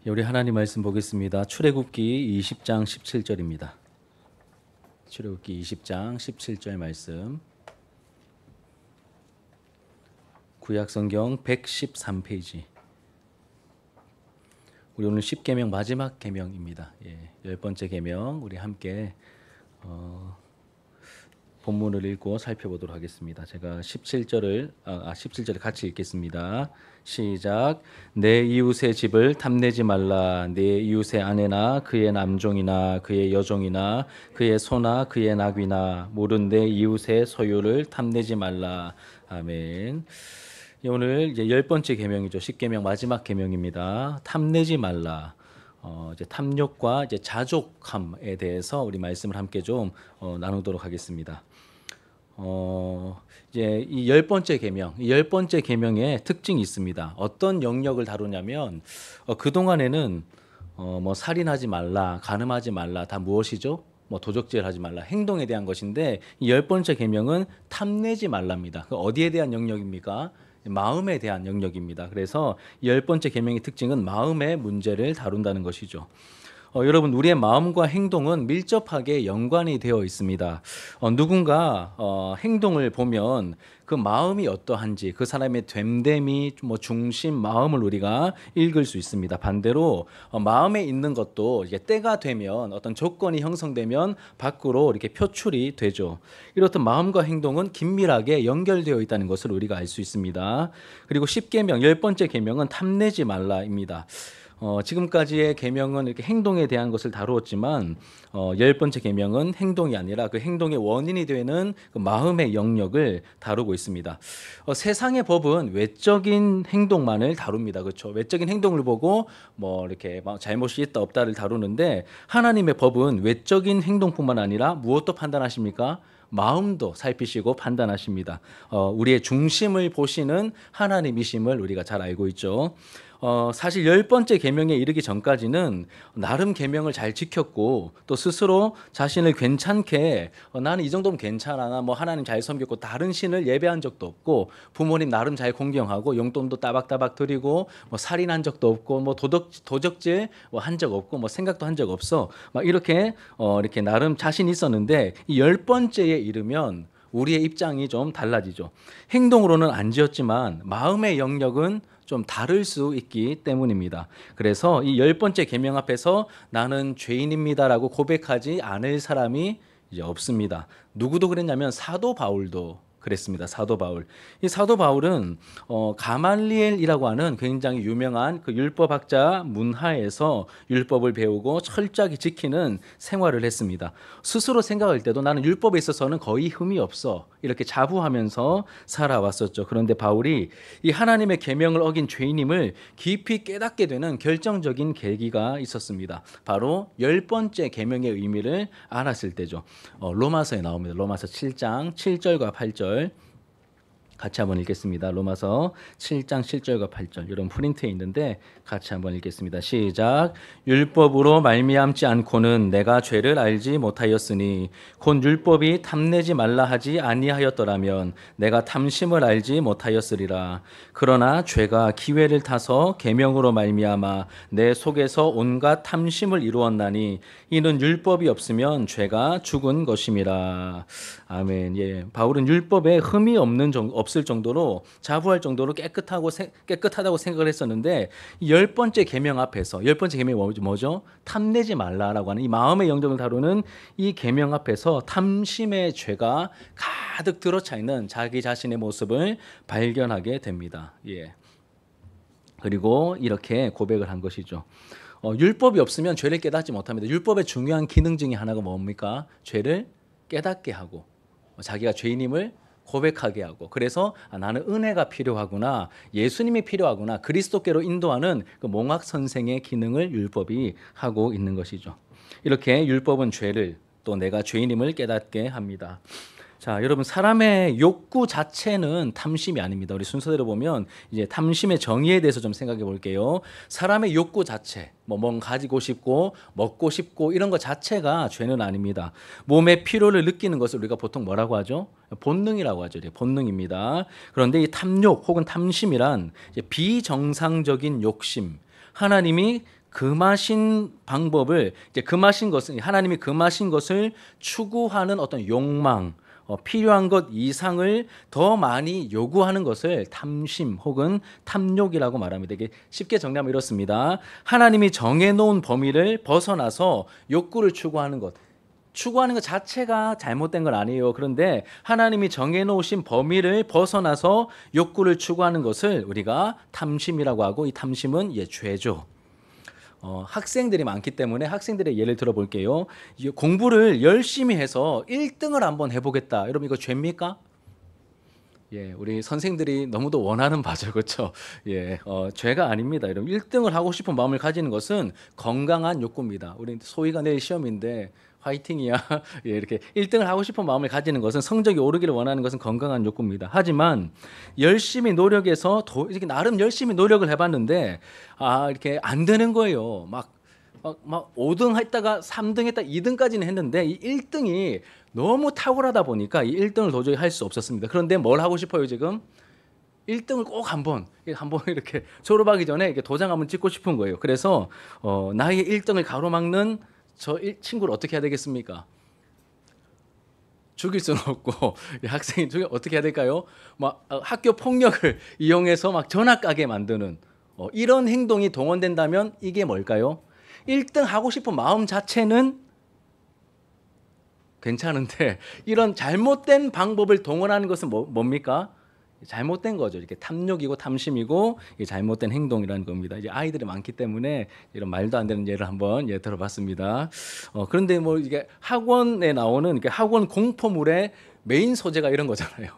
우리 하나님 말씀 보겠습니다. 출애굽기 20장 17절입니다. 출애굽기 20장 17절 말씀. 구약성경 113페이지. 우리 오늘 10계명 마지막 계명입니다. 열 번째 계명 우리 함께 본문을 읽고 살펴보도록 하겠습니다. 제가 17절을 같이 읽겠습니다. 시작. 내 이웃의 집을 탐내지 말라. 내 이웃의 아내나 그의 남종이나 그의 여종이나 그의 소나 그의 낙이나 모든 내 이웃의 소유를 탐내지 말라. 아멘. 오늘 이제 열 번째 계명이죠. 10계명 마지막 계명입니다. 탐내지 말라. 이제 탐욕과 이제 자족함에 대해서 우리 말씀을 함께 좀 나누도록 하겠습니다. 이제 이 열 번째 계명, 이 열 번째 계명의 특징이 있습니다. 어떤 영역을 다루냐면 그 동안에는 뭐 살인하지 말라, 간음하지 말라, 다 무엇이죠? 뭐 도적질하지 말라, 행동에 대한 것인데 이 열 번째 계명은 탐내지 말랍니다. 그 어디에 대한 영역입니까? 마음에 대한 영역입니다. 그래서 열 번째 계명의 특징은 마음의 문제를 다룬다는 것이죠. 여러분, 우리의 마음과 행동은 밀접하게 연관이 되어 있습니다. 누군가 행동을 보면 그 마음이 어떠한지, 그 사람의 됨됨이, 뭐 중심, 마음을 우리가 읽을 수 있습니다. 반대로 마음에 있는 것도 이게 때가 되면, 어떤 조건이 형성되면 밖으로 이렇게 표출이 되죠. 이렇듯 마음과 행동은 긴밀하게 연결되어 있다는 것을 우리가 알 수 있습니다. 그리고 10계명, 열 번째 계명은 탐내지 말라입니다. 지금까지의 계명은 이렇게 행동에 대한 것을 다루었지만 열 번째 계명은 행동이 아니라 그 행동의 원인이 되는 그 마음의 영역을 다루고 있습니다. 세상의 법은 외적인 행동만을 다룹니다. 그렇죠? 외적인 행동을 보고 뭐 이렇게 잘못이 있다 없다를 다루는데 하나님의 법은 외적인 행동뿐만 아니라 무엇도 판단하십니까? 마음도 살피시고 판단하십니다. 우리의 중심을 보시는 하나님이심을 우리가 잘 알고 있죠. 사실 열 번째 계명에 이르기 전까지는 나름 계명을 잘 지켰고 또 스스로 자신을 괜찮게 나는 이 정도면 괜찮아, 나 뭐 하나님 잘 섬겼고 다른 신을 예배한 적도 없고 부모님 나름 잘 공경하고 용돈도 따박따박 드리고 뭐 살인한 적도 없고 뭐 도적질 뭐 한 적 없고 뭐 생각도 한 적 없어, 막 이렇게 이렇게 나름 자신이 있었는데 이 열 번째에 이르면 우리의 입장이 좀 달라지죠. 행동으로는 안 지었지만 마음의 영역은 좀 다를 수 있기 때문입니다. 그래서 이 열 번째 계명 앞에서 나는 죄인입니다라고 고백하지 않을 사람이 이제 없습니다. 누구도 그랬냐면 사도 바울도 그랬습니다. 사도 바울. 이 사도 바울은 가말리엘이라고 하는 굉장히 유명한 그 율법학자 문하에서 율법을 배우고 철저하게 지키는 생활을 했습니다. 스스로 생각할 때도 나는 율법에 있어서는 거의 흠이 없어, 이렇게 자부하면서 살아왔었죠. 그런데 바울이 이 하나님의 계명을 어긴 죄인임을 깊이 깨닫게 되는 결정적인 계기가 있었습니다. 바로 열 번째 계명의 의미를 알았을 때죠. 로마서에 나옵니다. 로마서 7장 7절과 8절 같이 한번 읽겠습니다. 로마서 7장 7절과 8절. 여러분 프린트에 있는데 같이 한번 읽겠습니다. 시작. 율법으로 말미암지 않고는 내가 죄를 알지 못하였으니 곧 율법이 탐내지 말라 하지 아니하였더라면 내가 탐심을 알지 못하였으리라. 그러나 죄가 기회를 타서 계명으로 말미암아 내 속에서 온갖 탐심을 이루었나니 이는 율법이 없으면 죄가 죽은 것임이라. 아멘. 예, 바울은 율법에 흠이 없을 정도로 자부할 정도로 깨끗하다고 생각을 했었는데 열 번째 계명 앞에서, 열 번째 계명이 뭐죠? 탐내지 말라라고 하는 이 마음의 영역을 다루는 이 계명 앞에서 탐심의 죄가 가득 들어차 있는 자기 자신의 모습을 발견하게 됩니다. 예. 그리고 이렇게 고백을 한 것이죠. 율법이 없으면 죄를 깨닫지 못합니다. 율법의 중요한 기능 중에 하나가 뭡니까? 죄를 깨닫게 하고 자기가 죄인임을 고백하게 하고, 그래서 나는 은혜가 필요하구나, 예수님이 필요하구나, 그리스도께로 인도하는 그 몽학 선생의 기능을 율법이 하고 있는 것이죠. 이렇게 율법은 죄를, 또 내가 죄인임을 깨닫게 합니다. 자, 여러분, 사람의 욕구 자체는 탐심이 아닙니다. 우리 순서대로 보면 이제 탐심의 정의에 대해서 좀 생각해 볼게요. 사람의 욕구 자체, 뭔가 가지고 싶고 먹고 싶고 이런 것 자체가 죄는 아닙니다. 몸의 피로를 느끼는 것을 우리가 보통 뭐라고 하죠? 본능이라고 하죠. 본능입니다. 그런데 이 탐욕 혹은 탐심이란 이제 비정상적인 욕심, 하나님이 금하신 방법을 이제 금하신 것은 하나님이 금하신 것을 추구하는 어떤 욕망, 필요한 것 이상을 더 많이 요구하는 것을 탐심 혹은 탐욕이라고 말합니다. 이게 쉽게 정리하면 이렇습니다. 하나님이 정해놓은 범위를 벗어나서 욕구를 추구하는 것. 추구하는 것 자체가 잘못된 건 아니에요. 그런데 하나님이 정해놓으신 범위를 벗어나서 욕구를 추구하는 것을 우리가 탐심이라고 하고, 이 탐심은 죄죠. 학생들이 많기 때문에 학생들의 예를 들어볼게요. 공부를 열심히 해서 1등을 한번 해보겠다. 여러분 이거 죄입니까? 우리 선생들이 너무도 원하는 바죠, 그렇죠? 죄가 아닙니다. 여러분 1등을 하고 싶은 마음을 가지는 것은 건강한 욕구입니다. 우리 소희가 내일 시험인데 화이팅이야. 이렇게 1등을 하고 싶은 마음을 가지는 것은, 성적이 오르기를 원하는 것은 건강한 욕구입니다. 하지만 열심히 노력해서 이렇게 나름 열심히 노력을 해봤는데 이렇게 안 되는 거예요. 막 5등 했다가 3등 했다가 2등까지는 했는데 이 1등이 너무 탁월하다 보니까 이 1등을 도저히 할 수 없었습니다. 그런데 뭘 하고 싶어요 지금? 1등을 꼭 한번 이렇게 졸업하기 전에 이렇게 도장 한번 찍고 싶은 거예요. 그래서 나의 1등을 가로막는 저 친구를 어떻게 해야 되겠습니까? 죽일 수는 없고, 학생이 어떻게 해야 될까요? 학교 폭력을 이용해서 전학 가게 만드는 이런 행동이 동원된다면 이게 뭘까요? 1등 하고 싶은 마음 자체는 괜찮은데 이런 잘못된 방법을 동원하는 것은 뭡니까? 잘못된 거죠. 이렇게 탐욕이고 탐심이고 잘못된 행동이라는 겁니다. 이제 아이들이 많기 때문에 이런 말도 안 되는 예를 한번 들어봤습니다. 그런데 이게 학원에 나오는 학원 공포물의 메인 소재가 이런 거잖아요.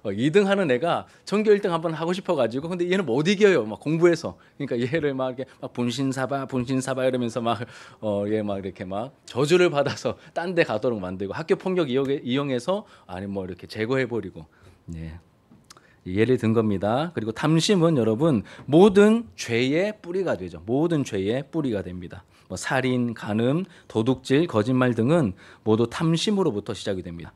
2등 하는 애가 전교 1등 한번 하고 싶어가지고, 근데 얘는 못 이겨요. 공부해서. 그러니까 얘를 이렇게 분신사바 이러면서 얘 이렇게 저주를 받아서 딴 데 가도록 만들고, 학교 폭력 이용해서 이렇게 제거해버리고. 예를 든 겁니다. 그리고 탐심은 여러분 모든 죄의 뿌리가 되죠. 모든 죄의 뿌리가 됩니다. 살인, 간음, 도둑질, 거짓말 등은 모두 탐심으로부터 시작이 됩니다.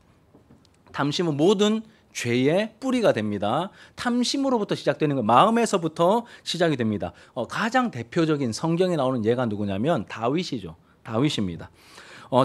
탐심은 모든 죄의 뿌리가 됩니다. 탐심으로부터 시작되는 건 마음에서부터 시작이 됩니다. 가장 대표적인 성경에 나오는 예가 누구냐면 다윗이죠. 다윗입니다.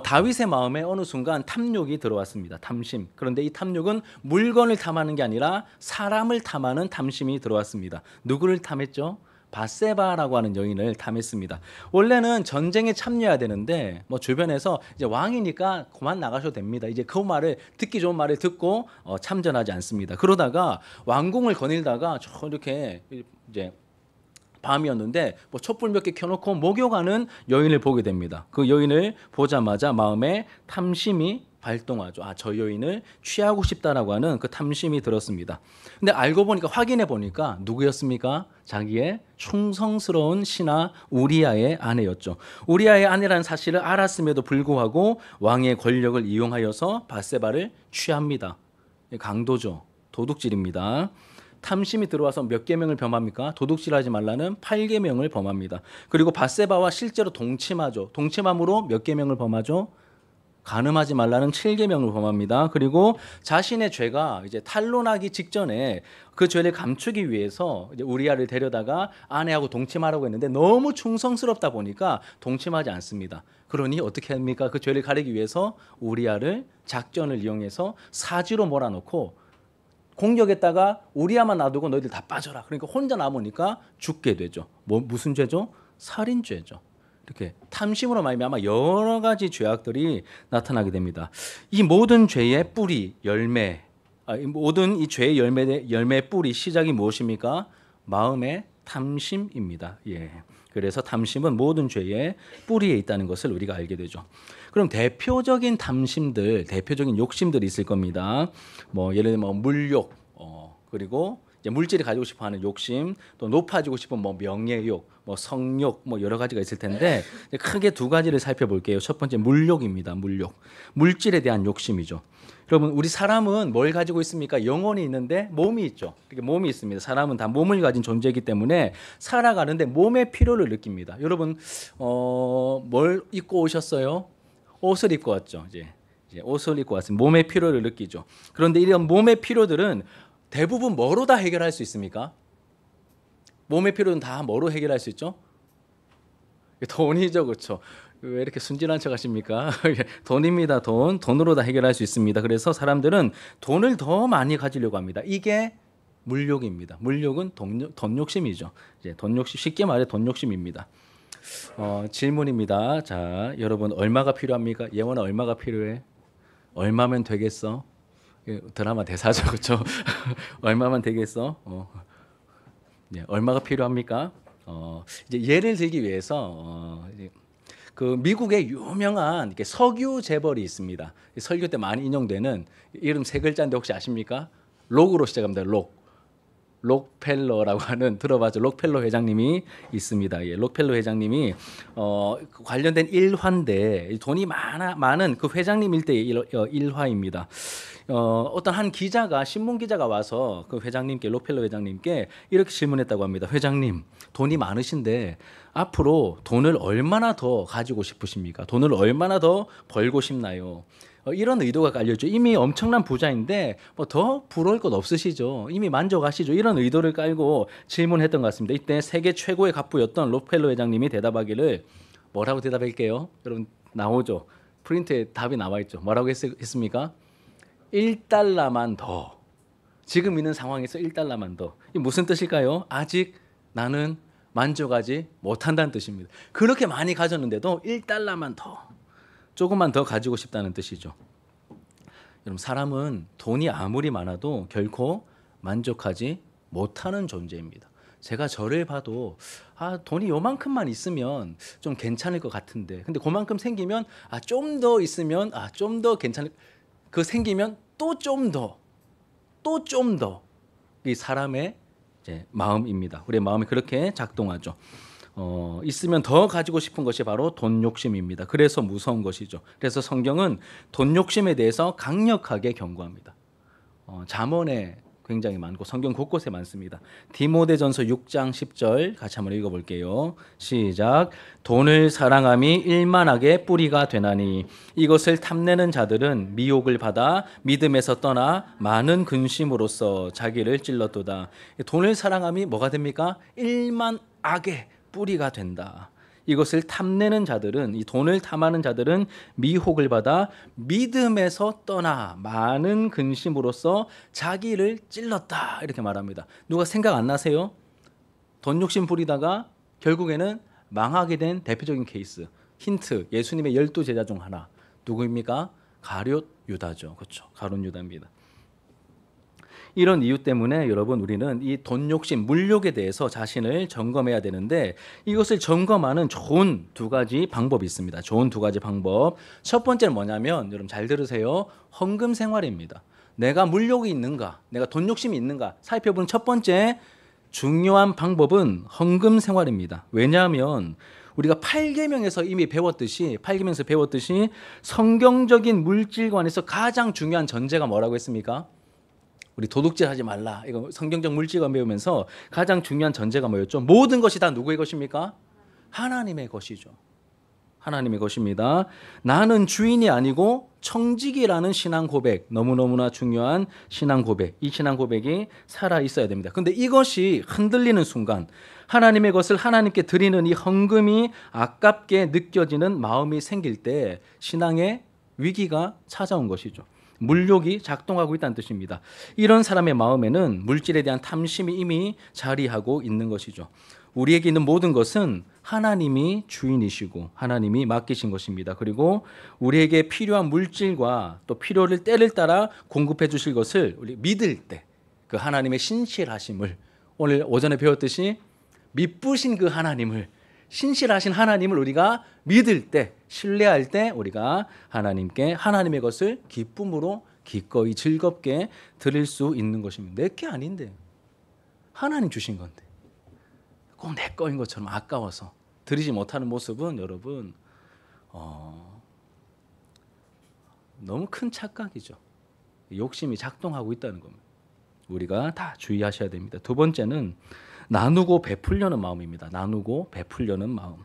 다윗의 마음에 어느 순간 탐욕이 들어왔습니다. 탐심. 그런데 이 탐욕은 물건을 탐하는 게 아니라 사람을 탐하는 탐심이 들어왔습니다. 누구를 탐했죠? 밧세바라고 하는 여인을 탐했습니다. 원래는 전쟁에 참여해야 되는데 주변에서 이제 왕이니까 그만 나가셔도 됩니다. 이제 그 말을 듣기 좋은 말을 듣고 참전하지 않습니다. 그러다가 왕궁을 거닐다가 이렇게 이제 밤이었는데 촛불 몇 개 켜놓고 목욕하는 여인을 보게 됩니다. 그 여인을 보자마자 마음에 탐심이 발동하죠. 저 여인을 취하고 싶다라고 하는 그 탐심이 들었습니다. 근데 알고 보니까, 확인해 보니까 누구였습니까? 자기의 충성스러운 신하 우리아의 아내였죠. 우리아의 아내라는 사실을 알았음에도 불구하고 왕의 권력을 이용하여서 밧세바를 취합니다. 강도죠. 도둑질입니다. 탐심이 들어와서 몇 계명을 범합니까? 도둑질하지 말라는 8계명을 범합니다. 그리고 밧세바와 실제로 동침하죠. 동침함으로 몇 계명을 범하죠? 간음하지 말라는 7계명을 범합니다. 그리고 자신의 죄가 이제 탄로나기 직전에 그 죄를 감추기 위해서 이제 우리아를 데려다가 아내하고 동침하라고 했는데 너무 충성스럽다 보니까 동침하지 않습니다. 그러니 어떻게 합니까? 그 죄를 가리기 위해서 우리아를 작전을 이용해서 사지로 몰아넣고 공격했다가 우리아만 놔두고 너희들 다 빠져라. 그러니까 혼자 남으니까 죽게 되죠. 무슨 죄죠? 살인죄죠. 이렇게 탐심으로 말미암아 여러 가지 죄악들이 나타나게 됩니다. 이 모든 죄의 뿌리, 열매, 모든 이 죄의 열매의 뿌리, 시작이 무엇입니까? 마음의 탐심입니다. 그래서 탐심은 모든 죄의 뿌리에 있다는 것을 우리가 알게 되죠. 그럼 대표적인 탐심들, 대표적인 욕심들이 있을 겁니다. 예를 들면 물욕, 그리고 이제 물질이 가지고 싶어하는 욕심, 또 높아지고 싶은 명예욕, 성욕, 여러 가지가 있을 텐데 크게 두 가지를 살펴볼게요. 첫 번째 물욕입니다. 물욕, 물질에 대한 욕심이죠. 여러분, 우리 사람은 뭘 가지고 있습니까? 영혼이 있는데 몸이 있죠. 이렇게 몸이 있습니다. 사람은 다 몸을 가진 존재이기 때문에 살아가는데 몸의 필요를 느낍니다. 여러분, 뭘 입고 오셨어요? 옷을 입고 왔죠. 이제 옷을 입고 왔으면 몸의 필요를 느끼죠. 그런데 이런 몸의 필요들은 대부분 뭐로 다 해결할 수 있습니까? 몸의 필요는 다 뭐로 해결할 수 있죠? 돈이죠, 그렇죠. 왜 이렇게 순진한 척 하십니까? 돈입니다, 돈. 돈으로 다 해결할 수 있습니다. 그래서 사람들은 돈을 더 많이 가지려고 합니다. 이게 물욕입니다. 물욕은 돈 욕심이죠. 이제 돈 욕심, 쉽게 말해 돈 욕심입니다. 질문입니다. 자, 여러분 얼마가 필요합니까? 예원아 얼마가 필요해? 얼마면 되겠어? 드라마 대사죠, 그렇죠? 얼마만 되겠어? 네, 얼마가 필요합니까? 이제 예를 들기 위해서 그 미국의 유명한 이렇게 석유 재벌이 있습니다. 설교 때 많이 인용되는 이름 세 글자인데 혹시 아십니까? 록으로 시작합니다. 록펠러라고 하는 들어봤죠? 록펠러 회장님이 있습니다. 예, 록펠러 회장님이 관련된 일화인데 돈이 많은 그 회장님 일대의 일화입니다. 어떤 한 기자가 신문 기자가 와서 그 회장님께 록펠러 회장님께 이렇게 질문했다고 합니다. 회장님, 돈이 많으신데 앞으로 돈을 얼마나 더 가지고 싶으십니까? 돈을 얼마나 더 벌고 싶나요? 이런 의도가 깔려있죠. 이미 엄청난 부자인데 뭐 더 부러울 것 없으시죠? 이미 만족하시죠? 이런 의도를 깔고 질문했던 것 같습니다. 이때 세계 최고의 갑부였던 록펠러 회장님이 대답하기를 뭐라고 대답할게요? 여러분 나오죠? 프린트에 답이 나와 있죠. 뭐라고 했습니까? 1달러만 더. 지금 있는 상황에서 1달러만 더. 이게 무슨 뜻일까요? 아직 나는 만족하지 못한다는 뜻입니다. 그렇게 많이 가졌는데도 1달러만 더. 조금만 더 가지고 싶다는 뜻이죠. 여러분 사람은 돈이 아무리 많아도 결코 만족하지 못하는 존재입니다. 제가 저를 봐도 돈이 요만큼만 있으면 좀 괜찮을 것 같은데 근데 그만큼 생기면 좀 더 있으면 좀 더 괜찮을 그 생기면 또 좀 더 이 사람의 이제 마음입니다. 우리의 마음이 그렇게 작동하죠. 있으면 더 가지고 싶은 것이 바로 돈 욕심입니다. 그래서 무서운 것이죠. 그래서 성경은 돈 욕심에 대해서 강력하게 경고합니다. 잠언에 굉장히 많고 성경 곳곳에 많습니다. 디모데전서 6장 10절 같이 한번 읽어볼게요. 시작. 돈을 사랑함이 일만하게 뿌리가 되나니 이것을 탐내는 자들은 미혹을 받아 믿음에서 떠나 많은 근심으로써 자기를 찔렀도다. 돈을 사랑함이 뭐가 됩니까? 일만하게 뿌리가 된다. 이것을 탐내는 자들은 이 돈을 탐하는 자들은 미혹을 받아 믿음에서 떠나 많은 근심으로써 자기를 찔렀다. 이렇게 말합니다. 누가 생각 안 나세요? 돈 욕심 부리다가 결국에는 망하게 된 대표적인 케이스. 힌트. 예수님의 12제자 중 하나. 누구입니까? 가룟 유다죠. 그렇죠. 가룟 유다입니다. 이런 이유 때문에 여러분 우리는 이 돈 욕심, 물욕에 대해서 자신을 점검해야 되는데 이것을 점검하는 좋은 두 가지 방법이 있습니다. 좋은 두 가지 방법. 첫 번째는 뭐냐면 여러분 잘 들으세요. 헌금 생활입니다. 내가 물욕이 있는가, 내가 돈 욕심이 있는가 살펴보는 첫 번째 중요한 방법은 헌금 생활입니다. 왜냐하면 우리가 8계명에서 이미 배웠듯이 성경적인 물질관에서 가장 중요한 전제가 뭐라고 했습니까? 우리 도둑질하지 말라. 이거 성경적 물질관 배우면서 가장 중요한 전제가 뭐였죠? 모든 것이 다 누구의 것입니까? 하나님의 것이죠. 하나님의 것입니다. 나는 주인이 아니고 청지기라는 신앙 고백, 너무너무나 중요한 신앙 고백. 이 신앙 고백이 살아 있어야 됩니다. 근데 이것이 흔들리는 순간 하나님의 것을 하나님께 드리는 이 헌금이 아깝게 느껴지는 마음이 생길 때 신앙의 위기가 찾아온 것이죠. 물욕이 작동하고 있다는 뜻입니다. 이런 사람의 마음에는 물질에 대한 탐심이 이미 자리하고 있는 것이죠. 우리에게 있는 모든 것은 하나님이 주인이시고 하나님이 맡기신 것입니다. 그리고 우리에게 필요한 물질과 또 필요를 때를 따라 공급해 주실 것을 우리 믿을 때 그 하나님의 신실하심을 오늘 오전에 배웠듯이 미쁘신 그 하나님을 신실하신 하나님을 우리가 믿을 때 신뢰할 때 우리가 하나님께 하나님의 것을 기쁨으로 기꺼이 즐겁게 드릴 수 있는 것입니다. 내 게 아닌데 하나님 주신 건데 꼭 내 거인 것처럼 아까워서 드리지 못하는 모습은 여러분 너무 큰 착각이죠. 욕심이 작동하고 있다는 겁니다. 우리가 다 주의하셔야 됩니다. 두 번째는 나누고 베풀려는 마음입니다. 나누고 베풀려는 마음.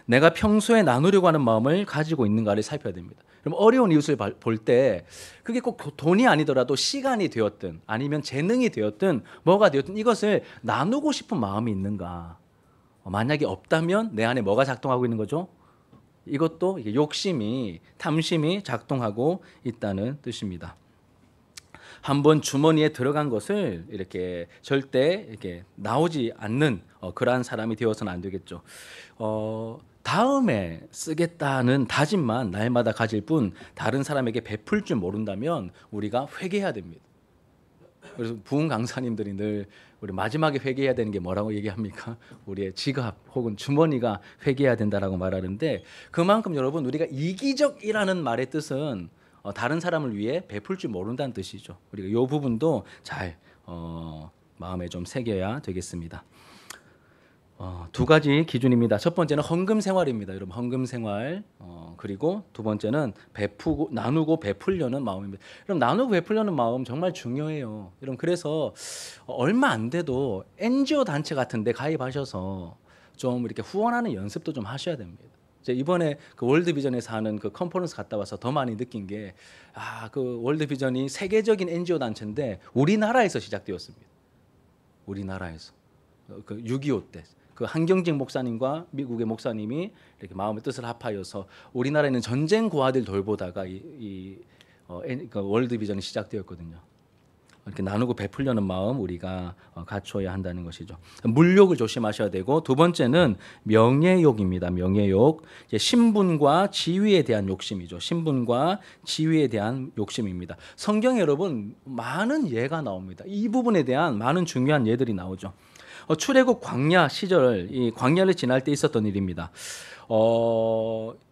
내가 평소에 나누려고 하는 마음을 가지고 있는가를 살펴야 됩니다. 그럼 어려운 이웃을 볼 때 그게 꼭 돈이 아니더라도 시간이 되었든 아니면 재능이 되었든 뭐가 되었든 이것을 나누고 싶은 마음이 있는가. 만약에 없다면 내 안에 뭐가 작동하고 있는 거죠? 이것도 이게 욕심이, 탐심이 작동하고 있다는 뜻입니다. 한번 주머니에 들어간 것을 이렇게 절대 이렇게 나오지 않는 그러한 사람이 되어서는 안 되겠죠. 다음에 쓰겠다는 다짐만 날마다 가질 뿐 다른 사람에게 베풀 줄 모른다면 우리가 회개해야 됩니다. 그래서 부흥 강사님들이 늘 우리 마지막에 회개해야 되는 게 뭐라고 얘기합니까? 우리의 지갑 혹은 주머니가 회개해야 된다라고 말하는데, 그만큼 여러분 우리가 이기적이라는 말의 뜻은 다른 사람을 위해 베풀 줄 모른다는 뜻이죠. 우리가 이 부분도 잘 마음에 좀 새겨야 되겠습니다. 두 가지 기준입니다. 첫 번째는 헌금 생활입니다. 여러분 헌금 생활. 그리고 두 번째는 베푸고 나누고 베풀려는 마음입니다. 여러분 나누고 베풀려는 마음 정말 중요해요. 여러분 그래서 얼마 안 돼도 NGO 단체 같은데 가입하셔서 좀 이렇게 후원하는 연습도 좀 하셔야 됩니다. 제가 이번에 그 월드비전에서 하는 그 컨퍼런스 갔다 와서 더 많이 느낀 게, 그 월드비전이 세계적인 NGO 단체인데 우리나라에서 시작되었습니다. 우리나라에서 그 6.25 때. 그 한경직 목사님과 미국의 목사님이 이렇게 마음의 뜻을 합하여서 우리나라에는 전쟁 고아들 돌보다가 그 월드비전이 시작되었거든요. 이렇게 나누고 베풀려는 마음 우리가 갖춰야 한다는 것이죠. 물욕을 조심하셔야 되고, 두 번째는 명예욕입니다. 명예욕. 신분과 지위에 대한 욕심이죠. 신분과 지위에 대한 욕심입니다. 성경에 여러분 많은 예가 나옵니다. 이 부분에 대한 많은 중요한 예들이 나오죠. 출애굽 광야 시절, 이 광야를 지날 때 있었던 일입니다.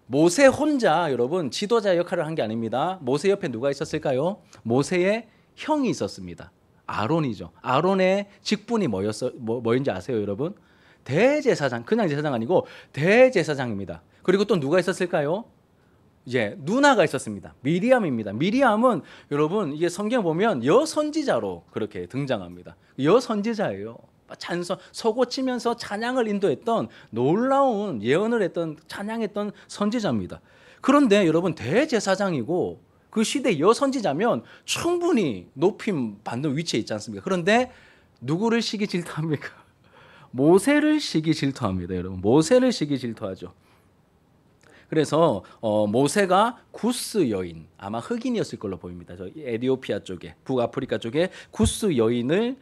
모세 혼자 여러분 지도자 역할을 한 게 아닙니다. 모세 옆에 누가 있었을까요? 모세의 형이 있었습니다. 아론이죠. 아론의 직분이 뭐인지 아세요, 여러분? 대제사장, 그냥 제사장 아니고 대제사장입니다. 그리고 또 누가 있었을까요? 이제 누나가 있었습니다. 미리암입니다. 미리암은 여러분 이게 성경 보면 여선지자로 그렇게 등장합니다. 여선지자예요. 서고치면서 찬양을 인도했던, 놀라운 예언을 했던, 찬양했던 선지자입니다. 그런데 여러분 대제사장이고 그 시대 여선지자면 충분히 높임 받는 위치에 있지 않습니까? 그런데 누구를 시기 질투합니까? 모세를 시기 질투합니다. 여러분 모세를 시기 질투하죠. 그래서 모세가 구스 여인, 아마 흑인이었을 걸로 보입니다. 저 에티오피아 쪽에, 북아프리카 쪽에 구스 여인을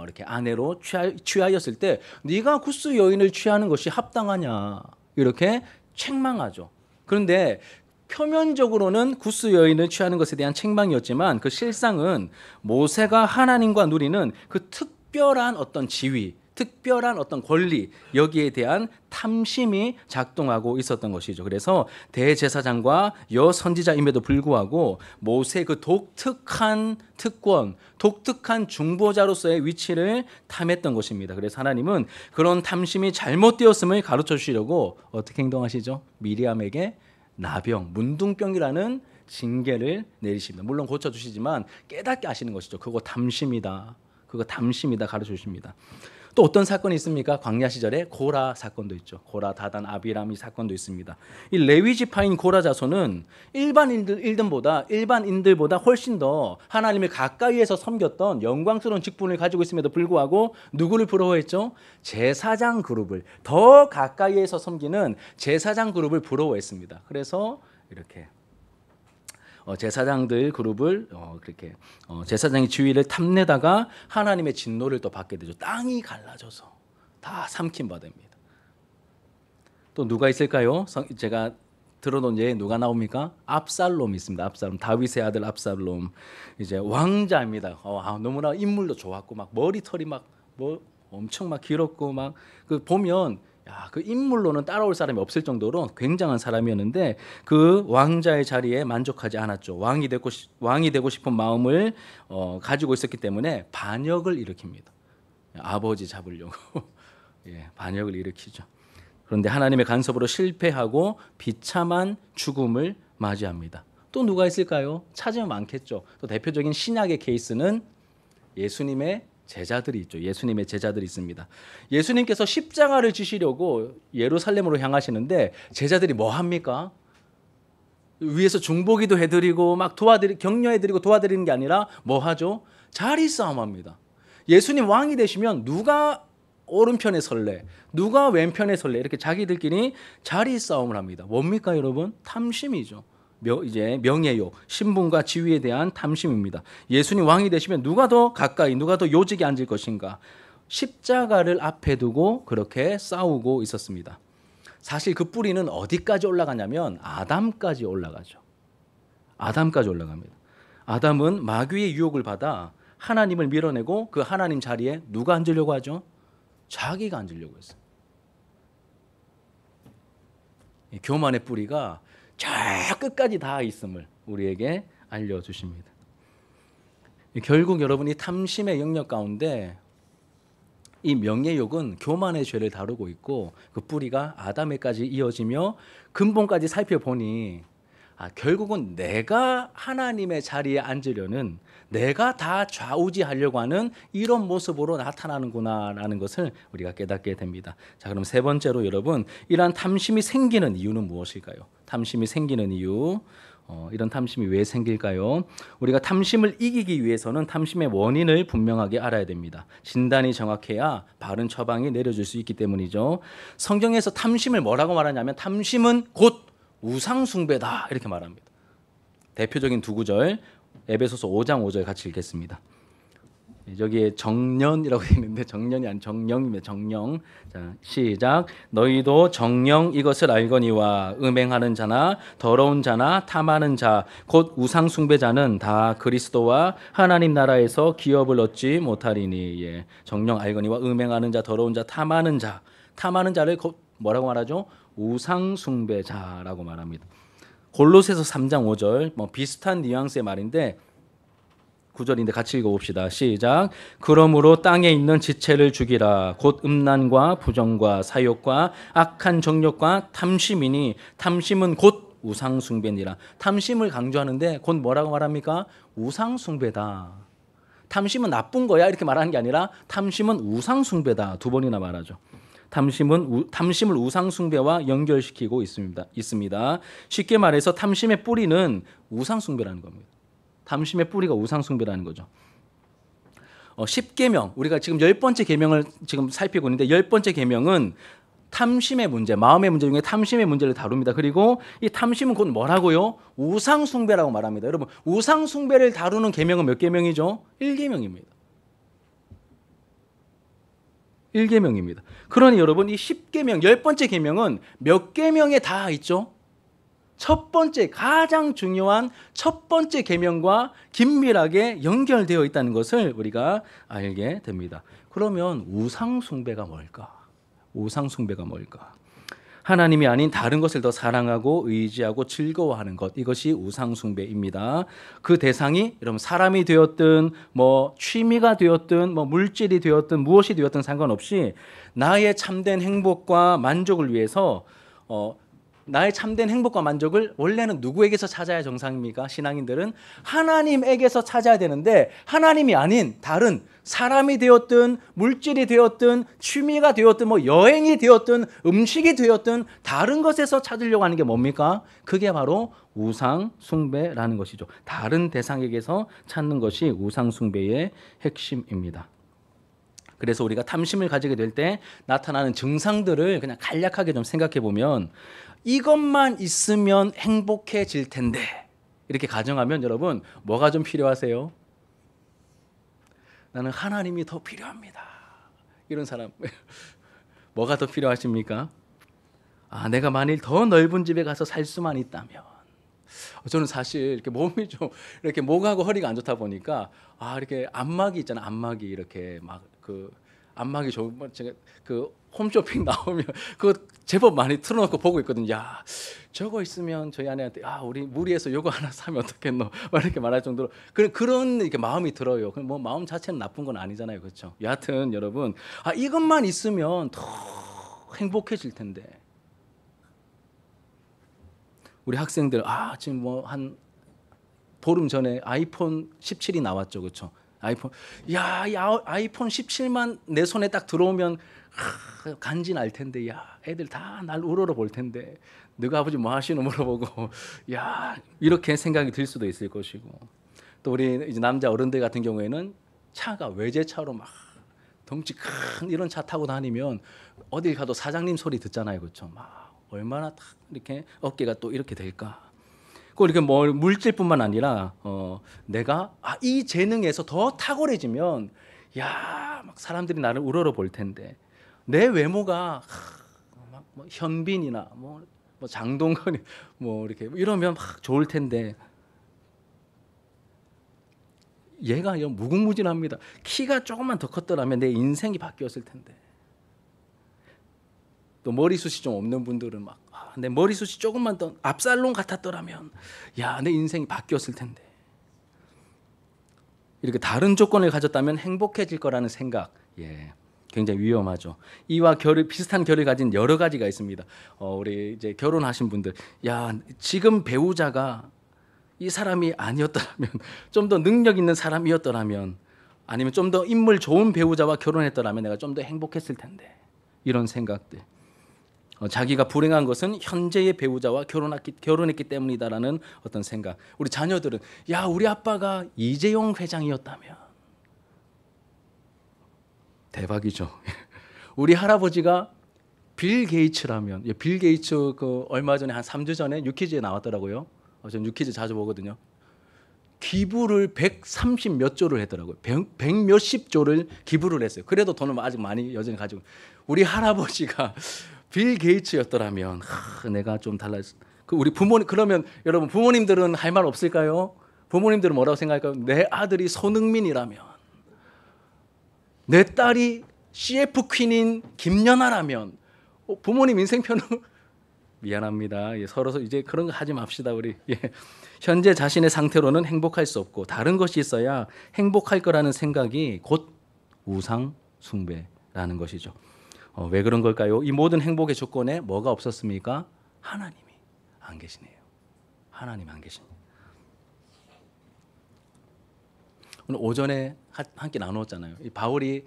이렇게 아내로 취하였을 때 네가 구스 여인을 취하는 것이 합당하냐 이렇게 책망하죠. 그런데 표면적으로는 구스 여인을 취하는 것에 대한 책망이었지만 그 실상은 모세가 하나님과 누리는 그 특별한 어떤 지위, 특별한 어떤 권리, 여기에 대한 탐심이 작동하고 있었던 것이죠. 그래서 대제사장과 여선지자임에도 불구하고 모세 그 독특한 특권, 독특한 중보자로서의 위치를 탐했던 것입니다. 그래서 하나님은 그런 탐심이 잘못되었음을 가르쳐 주시려고 어떻게 행동하시죠? 미리암에게 나병, 문둥병이라는 징계를 내리십니다. 물론 고쳐주시지만 깨닫게 하시는 것이죠. 그거 탐심이다. 그거 탐심이다 가르쳐 주십니다. 또 어떤 사건이 있습니까? 광야 시절에 고라 사건도 있죠. 고라, 다단, 아비람 이 사건도 있습니다. 이 레위 지파인 고라 자손은 일반인들보다 훨씬 더 하나님을 가까이에서 섬겼던 영광스러운 직분을 가지고 있음에도 불구하고 누구를 부러워했죠? 제사장 그룹을, 더 가까이에서 섬기는 제사장 그룹을 부러워했습니다. 그래서 이렇게 제사장들 그룹을 그렇게 제사장의 지위를 탐내다가 하나님의 진노를 또 받게 되죠. 땅이 갈라져서 다 삼킴 받습니다. 또 누가 있을까요? 제가 들어놓은 예 누가 나옵니까? 압살롬이 있습니다. 압살롬, 다윗의 아들 압살롬, 이제 왕자입니다. 너무나 인물도 좋았고 막 머리털이 막 엄청 막 길었고 막 그 보면 그 인물로는 따라올 사람이 없을 정도로 굉장한 사람이었는데 그 왕자의 자리에 만족하지 않았죠. 왕이 되고 싶은 마음을 가지고 있었기 때문에 반역을 일으킵니다. 아버지 잡으려고 반역을 일으키죠. 그런데 하나님의 간섭으로 실패하고 비참한 죽음을 맞이합니다. 또 누가 있을까요? 찾으면 많겠죠. 또 대표적인 신약의 케이스는 예수님의 제자들이 있죠. 예수님의 제자들이 있습니다. 예수님께서 십자가를 지시려고 예루살렘으로 향하시는데 제자들이 뭐 합니까? 위에서 중보기도 해드리고 막 격려해드리고 도와드리는 게 아니라 뭐 하죠? 자리 싸움합니다. 예수님 왕이 되시면 누가 오른편에 설래, 누가 왼편에 설래, 이렇게 자기들끼리 자리 싸움을 합니다. 뭡니까 여러분? 탐심이죠. 이제 명예욕, 신분과 지위에 대한 탐심입니다. 예수님 왕이 되시면 누가 더 가까이, 누가 더 요직에 앉을 것인가, 십자가를 앞에 두고 그렇게 싸우고 있었습니다. 사실 그 뿌리는 어디까지 올라가냐면 아담까지 올라가죠. 아담까지 올라갑니다. 아담은 마귀의 유혹을 받아 하나님을 밀어내고 그 하나님 자리에 누가 앉으려고 하죠? 자기가 앉으려고 했어요. 교만의 뿌리가 저 끝까지 다 있음을 우리에게 알려주십니다. 결국 여러분이 탐심의 영역 가운데 이 명예욕은 교만의 죄를 다루고 있고 그 뿌리가 아담에까지 이어지며 근본까지 살펴보니 결국은 내가 하나님의 자리에 앉으려는, 내가 다 좌우지하려고 하는 이런 모습으로 나타나는구나라는 것을 우리가 깨닫게 됩니다. 자, 그럼 세 번째로 여러분, 이러한 탐심이 생기는 이유는 무엇일까요? 탐심이 생기는 이유, 이런 탐심이 왜 생길까요? 우리가 탐심을 이기기 위해서는 탐심의 원인을 분명하게 알아야 됩니다. 진단이 정확해야 바른 처방이 내려질 수 있기 때문이죠. 성경에서 탐심을 뭐라고 말하냐면 탐심은 곧 우상숭배다 이렇게 말합니다. 대표적인 두 구절, 에베소서 5장 5절 같이 읽겠습니다. 여기에 정년이라고 되어 있는데 정년이 아닌 정령입니다. 정령. 자, 시작. 너희도 정령 이것을 알거니와 음행하는 자나 더러운 자나 탐하는 자 곧 우상 숭배자는 다 그리스도와 하나님 나라에서 기업을 얻지 못하리니. 예. 정령 알거니와 음행하는 자, 더러운 자, 탐하는 자. 탐하는 자를 뭐라고 말하죠? 우상 숭배자라고 말합니다. 골로새서 3장 5절 뭐 비슷한 뉘앙스의 말인데 9절인데 같이 읽어봅시다. 시작. 그러므로 땅에 있는 지체를 죽이라. 곧 음란과 부정과 사욕과 악한 정욕과 탐심이니 탐심은 곧 우상숭배니라. 탐심을 강조하는데 곧 뭐라고 말합니까? 우상숭배다. 탐심은 나쁜 거야 이렇게 말하는 게 아니라 탐심은 우상숭배다. 두 번이나 말하죠. 탐심을 우상숭배와 연결시키고 있습니다. 쉽게 말해서 탐심의 뿌리는 우상숭배라는 겁니다. 탐심의 뿌리가 우상숭배라는 거죠. 10계명, 우리가 지금 10번째 계명을 지금 살피고 있는데 10번째 계명은 탐심의 문제, 마음의 문제 중에 탐심의 문제를 다룹니다. 그리고 이 탐심은 곧 뭐라고요? 우상숭배라고 말합니다. 여러분, 우상숭배를 다루는 계명은 몇 계명이죠? 1계명입니다. 1계명입니다. 그러니 여러분 이 10계명, 10번째 계명은 몇 계명에 다 있죠? 첫 번째, 가장 중요한 첫 번째 계명과 긴밀하게 연결되어 있다는 것을 우리가 알게 됩니다. 그러면 우상숭배가 뭘까? 우상숭배가 뭘까? 하나님이 아닌 다른 것을 더 사랑하고 의지하고 즐거워하는 것, 이것이 우상숭배입니다. 그 대상이 여러분 사람이 되었든 뭐 취미가 되었든 뭐 물질이 되었든 무엇이 되었든 상관없이 나의 참된 행복과 만족을 위해서 나의 참된 행복과 만족을 원래는 누구에게서 찾아야 정상입니까? 신앙인들은 하나님에게서 찾아야 되는데 하나님이 아닌 다른 사람이 되었든 물질이 되었든 취미가 되었든 뭐 여행이 되었든 음식이 되었든 다른 것에서 찾으려고 하는 게 뭡니까? 그게 바로 우상 숭배라는 것이죠. 다른 대상에게서 찾는 것이 우상 숭배의 핵심입니다. 그래서 우리가 탐심을 가지게 될 때 나타나는 증상들을 그냥 간략하게 좀 생각해 보면 이것만 있으면 행복해질 텐데 이렇게 가정하면 여러분 뭐가 좀 필요하세요? 나는 하나님이 더 필요합니다. 이런 사람 뭐가 더 필요하십니까? 내가 만일 더 넓은 집에 가서 살 수만 있다면. 저는 사실 이렇게 몸이 좀 이렇게 목하고 허리가 안 좋다 보니까 이렇게 안마기 있잖아요. 안마기 이렇게 막 그 안마기 좋은 제가 그 홈쇼핑 나오면 그거 제법 많이 틀어놓고 보고 있거든요. 야, 저거 있으면 저희 아내한테 우리 무리해서 요거 하나 사면 어떻겠노? 이렇게 말할 정도로 그런 이렇게 마음이 들어요. 뭐 마음 자체는 나쁜 건 아니잖아요, 그렇죠? 여하튼 여러분, 이것만 있으면 더 행복해질 텐데. 우리 학생들 지금 뭐 한 보름 전에 아이폰 17이 나왔죠, 그렇죠? 아이폰, 이 아이폰 17만 내 손에 딱 들어오면 간지 날 텐데, 애들 다 날 우러러 볼 텐데, 너가 아버지 뭐 하시노 물어보고, 이렇게 생각이 들 수도 있을 것이고, 또 우리 이제 남자 어른들 같은 경우에는 차가 외제차로 막 덩치 큰 이런 차 타고 다니면 어딜 가도 사장님 소리 듣잖아요, 그렇죠? 막 얼마나 딱 이렇게 어깨가 또 이렇게 될까? 그 이렇게 뭐 물질뿐만 아니라 내가 이 재능에서 더 탁월해지면 막 사람들이 나를 우러러 볼 텐데 내 외모가 뭐 현빈이나 뭐 장동건이 뭐 이렇게 이러면 막 좋을 텐데 얘가 무궁무진합니다. 키가 조금만 더 컸더라면 내 인생이 바뀌었을 텐데. 또 머리숱이 좀 없는 분들은 막 내 머리숱이 조금만 더 압살롬 같았더라면 내 인생이 바뀌었을 텐데. 이렇게 다른 조건을 가졌다면 행복해질 거라는 생각, 굉장히 위험하죠. 이와 비슷한 결을 가진 여러 가지가 있습니다. 우리 이제 결혼하신 분들, 지금 배우자가 이 사람이 아니었더라면, 좀 더 능력 있는 사람이었더라면, 아니면 좀 더 인물 좋은 배우자와 결혼했더라면 내가 좀 더 행복했을 텐데. 이런 생각들. 자기가 불행한 것은 현재의 배우자와 결혼했기 때문이다라는 어떤 생각. 우리 자녀들은 우리 아빠가 이재용 회장이었다면 대박이죠. 우리 할아버지가 빌 게이츠라면, 빌 게이츠 얼마 전에 한 3주 전에 뉴키즈에 나왔더라고요. 저는 뉴키즈 자주 보거든요. 기부를 130 몇 조를 했더라고요. 100 몇십 조를 기부를 했어요. 그래도 돈을 아직 많이 여전히 가지고. 우리 할아버지가 빌 게이츠였더라면 내가 좀 달라졌. 우리 부모님, 그러면 여러분 부모님들은 할 말 없을까요? 부모님들은 뭐라고 생각할까요? 내 아들이 손흥민이라면, 내 딸이 CF 퀸인 김연아라면 부모님 인생편은 미안합니다. 서로 이제 그런 거 하지 맙시다 우리. 현재 자신의 상태로는 행복할 수 없고 다른 것이 있어야 행복할 거라는 생각이 곧 우상 숭배라는 것이죠. 왜 그런 걸까요? 이 모든 행복의 조건에 뭐가 없었습니까? 하나님이 안 계시네요. 하나님 안 계십니다. 오늘 오전에 함께 나누었잖아요. 이 바울이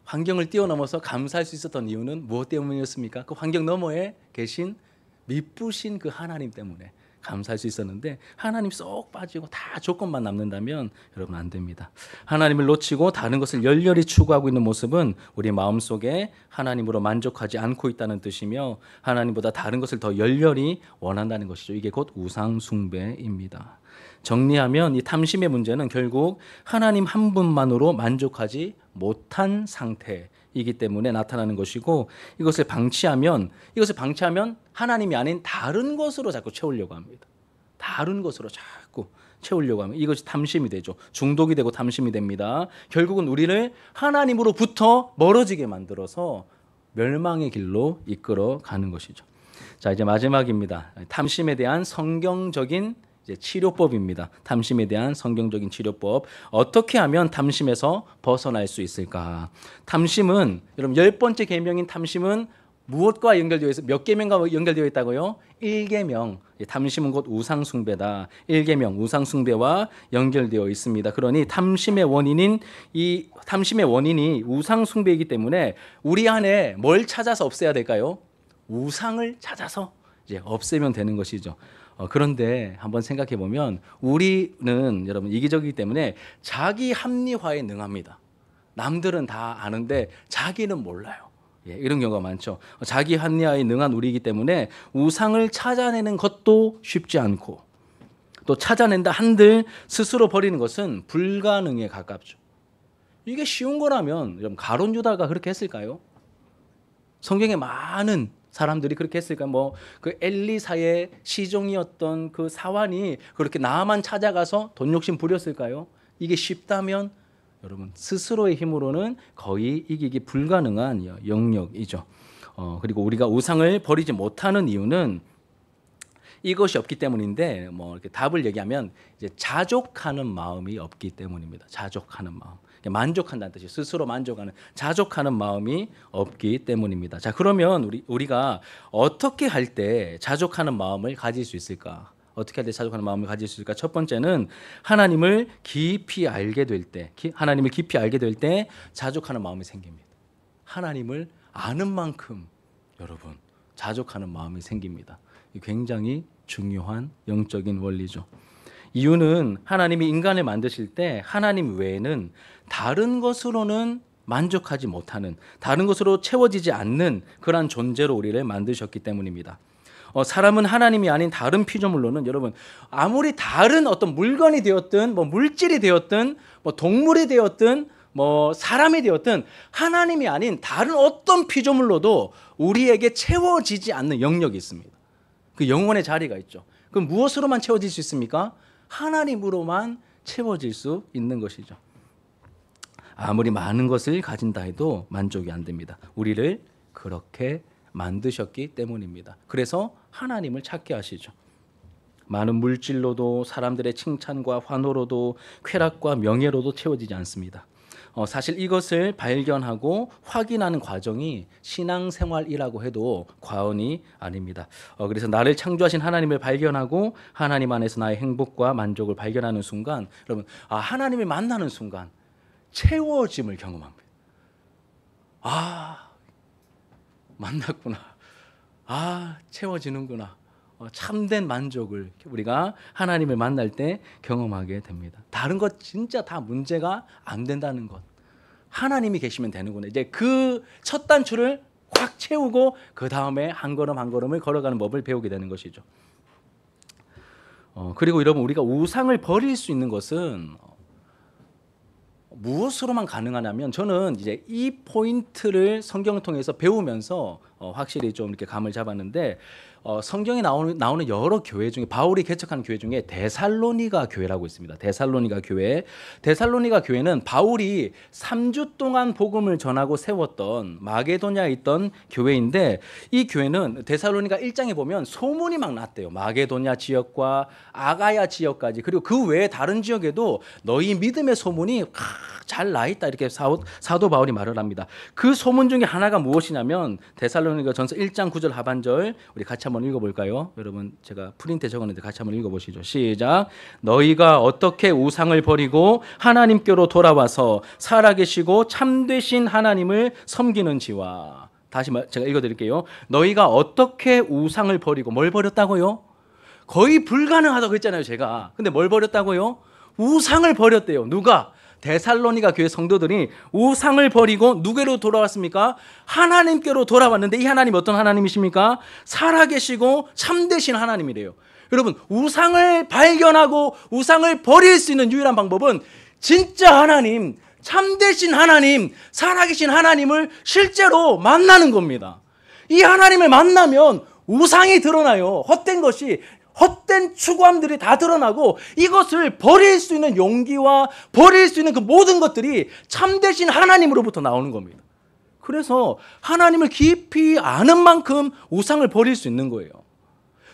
환경을 뛰어넘어서 감사할 수 있었던 이유는 무엇 때문이었습니까? 그 환경 너머에 계신 미쁘신 그 하나님 때문에 감사할 수 있었는데, 하나님 쏙 빠지고 다 조건만 남는다면 여러분 안 됩니다. 하나님을 놓치고 다른 것을 열렬히 추구하고 있는 모습은 우리 마음속에 하나님으로 만족하지 않고 있다는 뜻이며 하나님보다 다른 것을 더 열렬히 원한다는 것이죠. 이게 곧 우상 숭배입니다. 정리하면 이 탐심의 문제는 결국 하나님 한 분만으로 만족하지 못한 상태이기 때문에 나타나는 것이고, 이것을 방치하면 하나님이 아닌 다른 것으로 자꾸 채우려고 합니다. 다른 것으로 자꾸 채우려고 하면 이것이 탐심이 되죠. 중독이 되고 탐심이 됩니다. 결국은 우리를 하나님으로부터 멀어지게 만들어서 멸망의 길로 이끌어 가는 것이죠. 자, 이제 마지막입니다. 탐심에 대한 성경적인 치료법입니다. 탐심에 대한 성경적인 치료법. 어떻게 하면 탐심에서 벗어날 수 있을까? 탐심은, 여러분 10번째 계명인 탐심은 무엇과 연결되어 있어요? 몇 계명과 연결되어 있다고요? 1계명. 탐심은 곧 우상숭배다. 1계명 우상숭배와 연결되어 있습니다. 그러니 탐심의 원인이 우상숭배이기 때문에 우리 안에 뭘 찾아서 없애야 될까요? 우상을 찾아서 이제 없애면 되는 것이죠. 그런데 한번 생각해 보면 우리는 여러분 이기적이기 때문에 자기 합리화에 능합니다. 남들은 다 아는데 자기는 몰라요. 이런 경우가 많죠. 자기 합리화에 능한 우리이기 때문에 우상을 찾아내는 것도 쉽지 않고, 또 찾아낸다 한들 스스로 버리는 것은 불가능에 가깝죠. 이게 쉬운 거라면 여러분 가룟 유다가 그렇게 했을까요? 성경에 많은 사람들이 그렇게 했을까? 그 엘리사의 시종이었던 그 사환이 그렇게 나만 찾아가서 돈 욕심 부렸을까요? 이게 쉽다면 여러분 스스로의 힘으로는 거의 이기기 불가능한 영역이죠. 그리고 우리가 우상을 버리지 못하는 이유는 이것이 없기 때문인데, 이렇게 답을 얘기하면 이제 자족하는 마음이 없기 때문입니다. 자족하는 마음. 만족한다는 뜻이에요. 스스로 만족하는, 자족하는 마음이 없기 때문입니다. 자, 그러면 우리가 어떻게 할 때 자족하는 마음을 가질 수 있을까? 어떻게 할 때 자족하는 마음을 가질 수 있을까? 첫 번째는 하나님을 깊이 알게 될 때, 자족하는 마음이 생깁니다. 하나님을 아는 만큼 여러분 자족하는 마음이 생깁니다. 굉장히 중요한 영적인 원리죠. 이유는 하나님이 인간을 만드실 때 하나님 외에는 다른 것으로는 만족하지 못하는, 다른 것으로 채워지지 않는 그러한 존재로 우리를 만드셨기 때문입니다. 사람은 하나님이 아닌 다른 피조물로는 여러분 아무리 다른 어떤 물건이 되었든 뭐 물질이 되었든 뭐 동물이 되었든 뭐 사람이 되었든 하나님이 아닌 다른 어떤 피조물로도 우리에게 채워지지 않는 영역이 있습니다. 그 영혼의 자리가 있죠. 그럼 무엇으로만 채워질 수 있습니까? 하나님으로만 채워질 수 있는 것이죠. 아무리 많은 것을 가진다 해도 만족이 안 됩니다. 우리를 그렇게 만드셨기 때문입니다. 그래서 하나님을 찾게 하시죠. 많은 물질로도 사람들의 칭찬과 환호로도 쾌락과 명예로도 채워지지 않습니다. 사실 이것을 발견하고 확인하는 과정이 신앙생활이라고 해도 과언이 아닙니다. 그래서 나를 창조하신 하나님을 발견하고 하나님 안에서 나의 행복과 만족을 발견하는 순간, 여러분 하나님을 만나는 순간 채워짐을 경험합니다. 만났구나. 채워지는구나. 참된 만족을 우리가 하나님을 만날 때 경험하게 됩니다. 다른 것 진짜 다 문제가 안 된다는 것. 하나님이 계시면 되는구나. 이제 그 첫 단추를 확 채우고 그 다음에 한 걸음 한 걸음을 걸어가는 법을 배우게 되는 것이죠. 그리고 여러분 우리가 우상을 버릴 수 있는 것은 무엇으로만 가능하냐면, 저는 이제 이 포인트를 성경을 통해서 배우면서 확실히 좀 이렇게 감을 잡았는데, 성경에 나오는 여러 교회 중에 바울이 개척한 교회 중에 데살로니가 교회라고 있습니다. 데살로니가 교회. 데살로니가 교회는 바울이 3주 동안 복음을 전하고 세웠던 마게도냐에 있던 교회인데, 이 교회는 데살로니가 1장에 보면 소문이 막 났대요. 마게도냐 지역과 아가야 지역까지, 그리고 그 외에 다른 지역에도 너희 믿음의 소문이 잘 나 있다, 이렇게 사도 바울이 말을 합니다. 그 소문 중에 하나가 무엇이냐면 데살로니가 전서 1장 9절 하반절 우리 같이 한번 읽어볼까요? 여러분 제가 프린트에 적었는데 같이 한번 읽어보시죠. 시작. 너희가 어떻게 우상을 버리고 하나님께로 돌아와서 살아계시고 참되신 하나님을 섬기는지와. 다시 제가 읽어드릴게요. 너희가 어떻게 우상을 버리고, 뭘 버렸다고요? 거의 불가능하다고 했잖아요 제가. 근데 뭘 버렸다고요? 우상을 버렸대요. 누가? 데살로니가 교회 성도들이 우상을 버리고 누구로 돌아왔습니까? 하나님께로 돌아왔는데, 이 하나님이 어떤 하나님이십니까? 살아계시고 참되신 하나님이래요. 여러분 우상을 발견하고 우상을 버릴 수 있는 유일한 방법은 진짜 하나님, 참되신 하나님, 살아계신 하나님을 실제로 만나는 겁니다. 이 하나님을 만나면 우상이 드러나요. 헛된 추구함들이 다 드러나고, 이것을 버릴 수 있는 용기와 버릴 수 있는 그 모든 것들이 참되신 하나님으로부터 나오는 겁니다. 그래서 하나님을 깊이 아는 만큼 우상을 버릴 수 있는 거예요.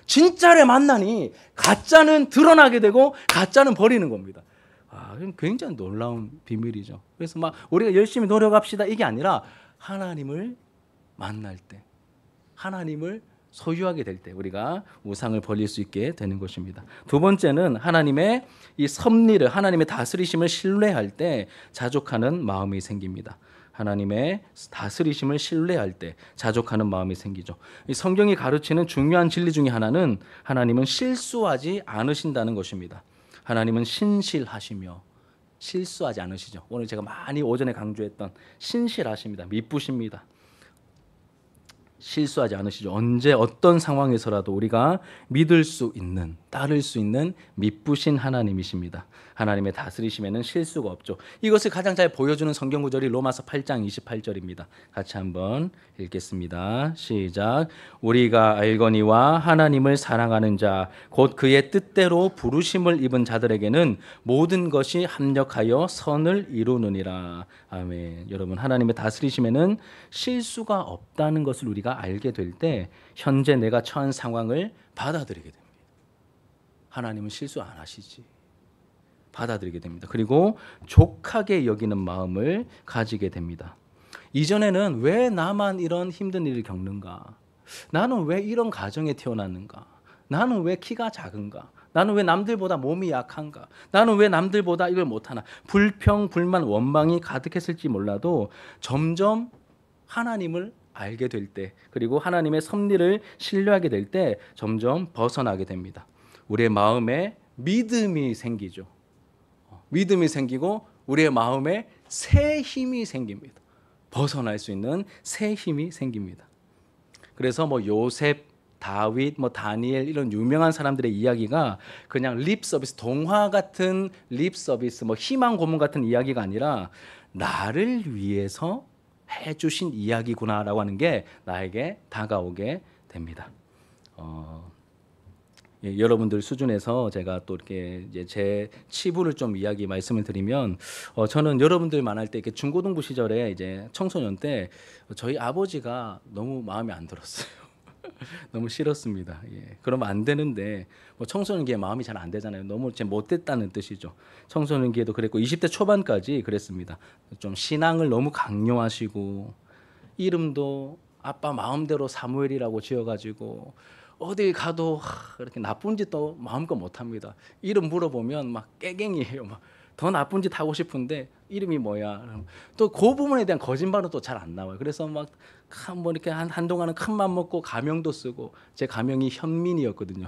진짜를 만나니 가짜는 드러나게 되고 가짜는 버리는 겁니다. 굉장히 놀라운 비밀이죠. 그래서 막 우리가 열심히 노력합시다 이게 아니라, 하나님을 만날 때, 하나님을 소유하게 될 때 우리가 우상을 버릴 수 있게 되는 것입니다. 두 번째는 하나님의 이 섭리를, 하나님의 다스리심을 신뢰할 때 자족하는 마음이 생깁니다. 하나님의 다스리심을 신뢰할 때 자족하는 마음이 생기죠. 이 성경이 가르치는 중요한 진리 중에 하나는 하나님은 실수하지 않으신다는 것입니다. 하나님은 신실하시며 실수하지 않으시죠. 오늘 제가 많이 오전에 강조했던 신실하십니다. 미쁘십니다. 실수하지 않으시죠. 언제 어떤 상황에서라도 우리가 믿을 수 있는, 따를 수 있는 미쁘신 하나님이십니다. 하나님의 다스리심에는 실수가 없죠. 이것을 가장 잘 보여주는 성경 구절이 로마서 8장 28절입니다. 같이 한번 읽겠습니다. 시작. 우리가 알거니와 하나님을 사랑하는 자 곧 그의 뜻대로 부르심을 입은 자들에게는 모든 것이 합력하여 선을 이루느니라. 아멘. 여러분 하나님의 다스리심에는 실수가 없다는 것을 우리가 알게 될 때 현재 내가 처한 상황을 받아들이게 됩니다. 하나님은 실수 안 하시지. 받아들이게 됩니다. 그리고 족하게 여기는 마음을 가지게 됩니다. 이전에는 왜 나만 이런 힘든 일을 겪는가? 나는 왜 이런 가정에 태어났는가? 나는 왜 키가 작은가? 나는 왜 남들보다 몸이 약한가? 나는 왜 남들보다 이걸 못하나? 불평, 불만, 원망이 가득했을지 몰라도 점점 하나님을 알게 될 때, 그리고 하나님의 섭리를 신뢰하게 될 때 점점 벗어나게 됩니다. 우리의 마음에 믿음이 생기죠. 믿음이 생기고 우리의 마음에 새 힘이 생깁니다. 벗어날 수 있는 새 힘이 생깁니다. 그래서 뭐 요셉, 다윗, 뭐 다니엘 이런 유명한 사람들의 이야기가 그냥 립 서비스, 동화 같은 립 서비스, 뭐 희망 고문 같은 이야기가 아니라 나를 위해서 해주신 이야기구나라고 하는 게 나에게 다가오게 됩니다. 예, 여러분들 수준에서 제가 또 이렇게 이제 제 치부를 좀 말씀을 드리면, 저는 여러분들 만날 때 이렇게 중고등부 시절에 이제 청소년 때 저희 아버지가 너무 마음에 안 들었어요. 너무 싫었습니다. 예, 그러면 안 되는데 뭐 청소년기에 마음이 잘 안 되잖아요. 너무 제 못됐다는 뜻이죠. 청소년기에도 그랬고 20대 초반까지 그랬습니다. 좀 신앙을 너무 강요하시고 이름도 아빠 마음대로 사무엘이라고 지어가지고 어딜 가도 그렇게 나쁜 짓도 마음껏 못합니다. 이름 물어보면 막 깨갱이에요. 막 더 나쁜 짓 하고 싶은데 이름이 뭐야? 또 그 부분에 대한 거짓말은 또 잘 안 나와요. 그래서 막 뭐 이렇게 한동안은 큰 맘 먹고 가명도 쓰고 제 가명이 현민이었거든요.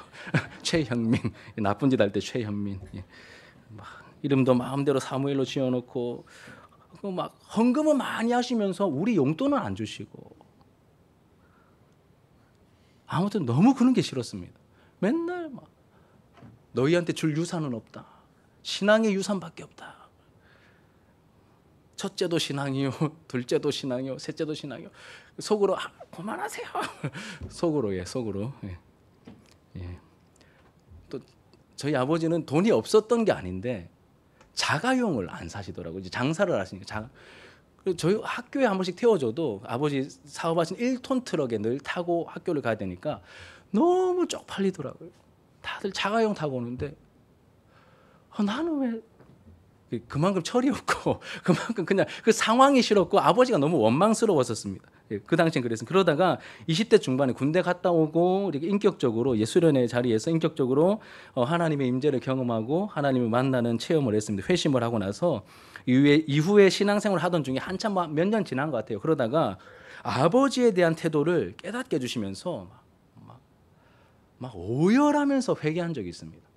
최현민. 나쁜 짓 할 때 최현민. 예. 막 이름도 마음대로 사무엘로 지어놓고 막 헌금은 많이 하시면서 우리 용돈은 안 주시고 아무튼 너무 그런 게 싫었습니다. 맨날 막 너희한테 줄 유산은 없다. 신앙의 유산밖에 없다. 첫째도 신앙이요, 둘째도 신앙이요, 셋째도 신앙이요. 속으로 그만하세요. 속으로 속으로. 예. 예. 또 저희 아버지는 돈이 없었던 게 아닌데 자가용을 안 사시더라고요. 이제 장사를 하시니까 저희 학교에 한 번씩 태워줘도 아버지 사업하신 1톤 트럭에 늘 타고 학교를 가야 되니까 너무 쪽팔리더라고요. 다들 자가용 타고 오는데 나는 왜 그만큼 철이 없고 그만큼 그냥 그 상황이 싫었고 아버지가 너무 원망스러웠었습니다. 그 당시엔 그랬습니다. 그러다가 20대 중반에 군대 갔다 오고 이렇게 인격적으로 예수련의 자리에서 인격적으로 하나님의 임재를 경험하고 하나님을 만나는 체험을 했습니다. 회심을 하고 나서 이후에 신앙생활을 하던 중에 한참 몇 년 지난 것 같아요. 그러다가 아버지에 대한 태도를 깨닫게 해주시면서 막 오열하면서 회개한 적이 있습니다.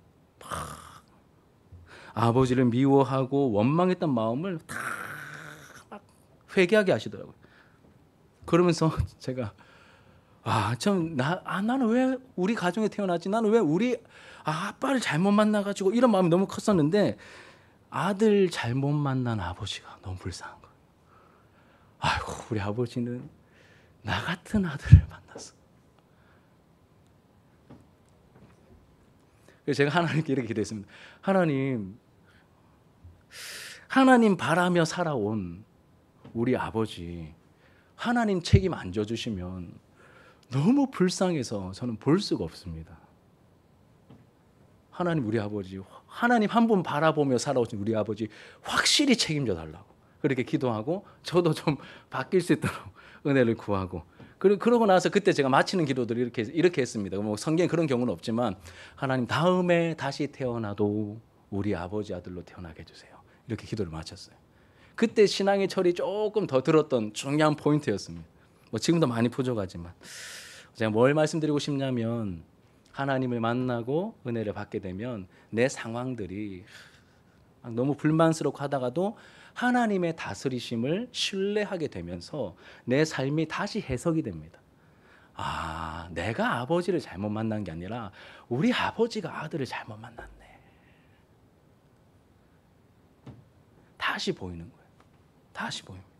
아버지를 미워하고 원망했던 마음을 다 막 회개하게 하시더라고요. 그러면서 제가 나는 왜 우리 가정에 태어났지? 나는 왜 우리 아빠를 잘못 만나가지고 이런 마음이 너무 컸었는데 아들 잘못 만난 아버지가 너무 불쌍한 거예요. 아이고 우리 아버지는 나 같은 아들을 만났어. 그래서 제가 하나님께 이렇게 기도했습니다. 하나님 바라며 살아온 우리 아버지 하나님 책임 안 져주시면 너무 불쌍해서 저는 볼 수가 없습니다. 하나님 우리 아버지 하나님 한 분 바라보며 살아오신 우리 아버지 확실히 책임져 달라고 그렇게 기도하고 저도 좀 바뀔 수 있도록 은혜를 구하고 그러고 나서 그때 제가 마치는 기도들을 이렇게 했습니다. 뭐 성경에 그런 경우는 없지만 하나님 다음에 다시 태어나도 우리 아버지 아들로 태어나게 해주세요. 이렇게 기도를 마쳤어요. 그때 신앙의 철이 조금 더 들었던 중요한 포인트였습니다. 뭐 지금도 많이 부족하지만 제가 뭘 말씀드리고 싶냐면 하나님을 만나고 은혜를 받게 되면 내 상황들이 너무 불만스럽고 하다가도 하나님의 다스리심을 신뢰하게 되면서 내 삶이 다시 해석이 됩니다. 내가 아버지를 잘못 만난 게 아니라 우리 아버지가 아들을 잘못 만났네. 다시 보이는 거예요. 다시 보입니다.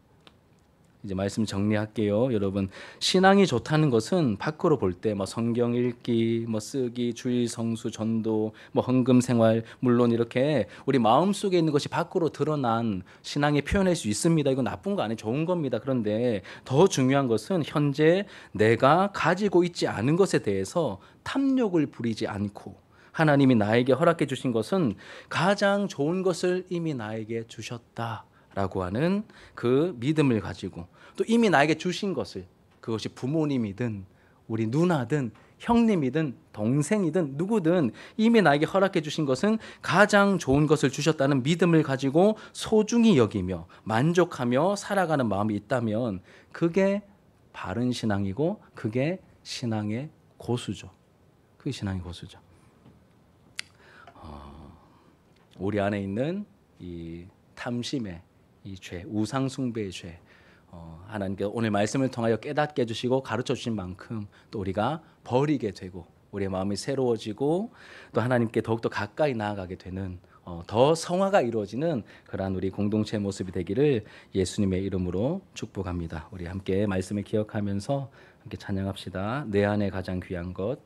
이제 말씀 정리할게요. 여러분 신앙이 좋다는 것은 밖으로 볼 때 뭐 성경 읽기, 뭐 쓰기, 주일 성수, 전도, 뭐 헌금 생활 물론 이렇게 우리 마음속에 있는 것이 밖으로 드러난 신앙에 표현할 수 있습니다. 이건 나쁜 거 아니에요. 좋은 겁니다. 그런데 더 중요한 것은 현재 내가 가지고 있지 않은 것에 대해서 탐욕을 부리지 않고 하나님이 나에게 허락해 주신 것은 가장 좋은 것을 이미 나에게 주셨다라고 하는 그 믿음을 가지고 또 이미 나에게 주신 것을 그것이 부모님이든 우리 누나든 형님이든 동생이든 누구든 이미 나에게 허락해 주신 것은 가장 좋은 것을 주셨다는 믿음을 가지고 소중히 여기며 만족하며 살아가는 마음이 있다면 그게 바른 신앙이고 그게 신앙의 고수죠. 그게 신앙의 고수죠. 우리 안에 있는 이 탐심의 이 죄, 우상 숭배의 죄, 하나님께 오늘 말씀을 통하여 깨닫게 해주시고 가르쳐 주신 만큼 또 우리가 버리게 되고 우리의 마음이 새로워지고 또 하나님께 더욱더 가까이 나아가게 되는 더 성화가 이루어지는 그러한 우리 공동체의 모습이 되기를 예수님의 이름으로 축복합니다. 우리 함께 말씀을 기억하면서 함께 찬양합시다. 내 안에 가장 귀한 것.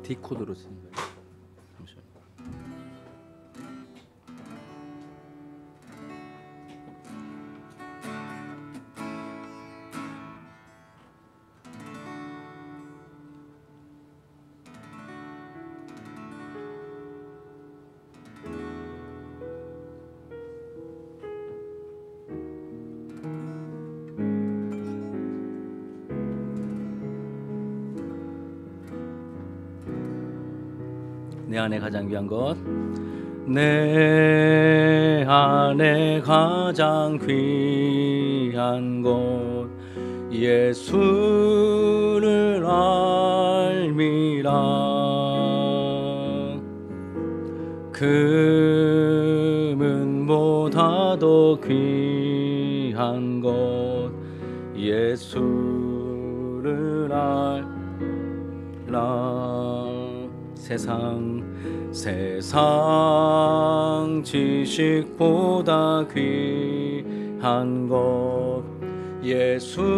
D 코드로 쓰는 거예요. 잠시만요. 내 안에 가장 귀한 것. 내 안에 가장 귀한 것 예수를 알미라. 금은보다도 귀한 것 예수를 알라. 세상 지식보다 귀한 것 예수를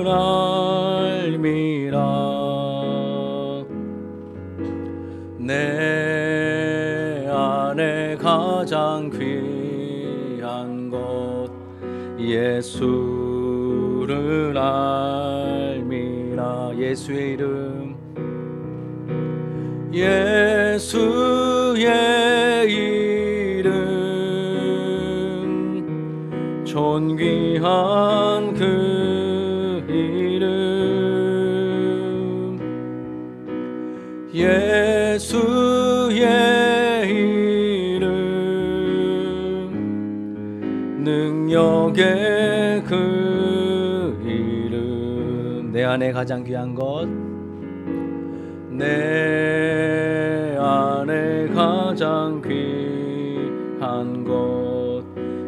알미라. 내 안에 가장 귀한 것 예수를 알미라. 예수의 이름, 예수의 이름, 존귀한 그 이름, 예수의 이름, 능력의 그 이름. 내 안에 가장 귀한 것, 내 안에 가장 귀한 것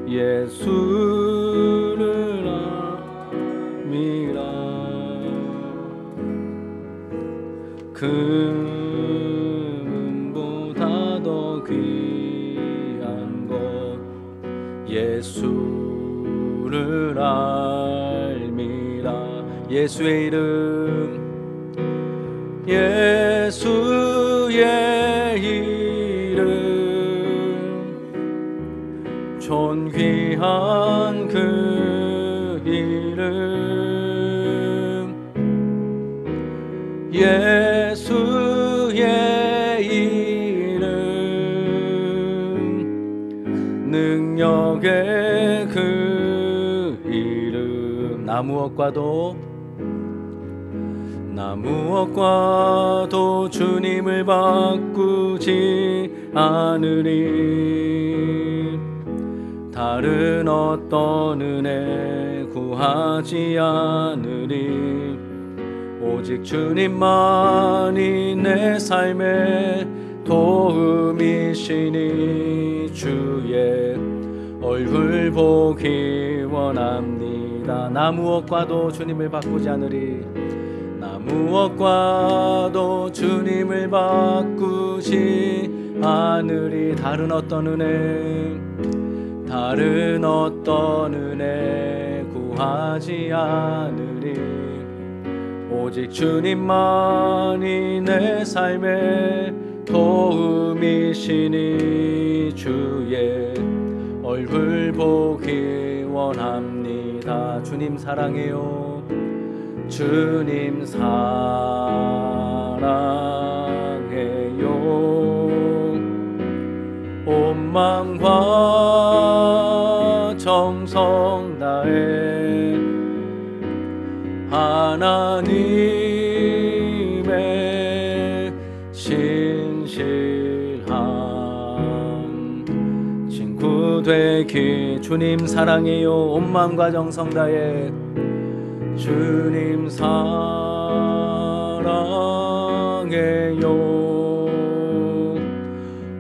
예수를 알미라. 금보다 더 귀한 것 예수를 알미라. 예수의 이름, 예수의 이름, 존귀한 그 이름, 예수의 이름, 능력의 그 이름. 나 무엇과도 주님을 바꾸지 않으리. 다른 어떤 은혜 구하지 않으리. 오직 주님만이 내 삶의 도움이시니 주의 얼굴 보기 원합니다. 나 무엇과도 주님을 바꾸지 않으리. 나 무엇과도 주님을 바꾸지 않으리. 다른 어떤 은혜 구하지 않으리. 오직 주님만이 내 삶의 도움이시니 주의 얼굴 보기 원합니다. 주님 사랑해요. 주님 사랑해요. 마음과 정성 다해 하나님의 신실한 친구 되기. 주님 사랑해요. 온 마음과 정성 다해 주님 사랑해요.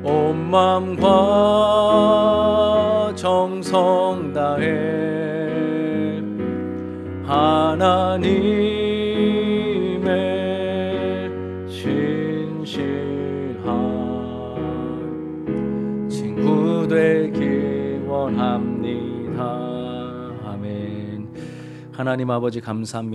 온 마음과 정성 다해 하나님의 신실한 친구 되기 원합니다. 아멘. 하나님 아버지 감사합니다.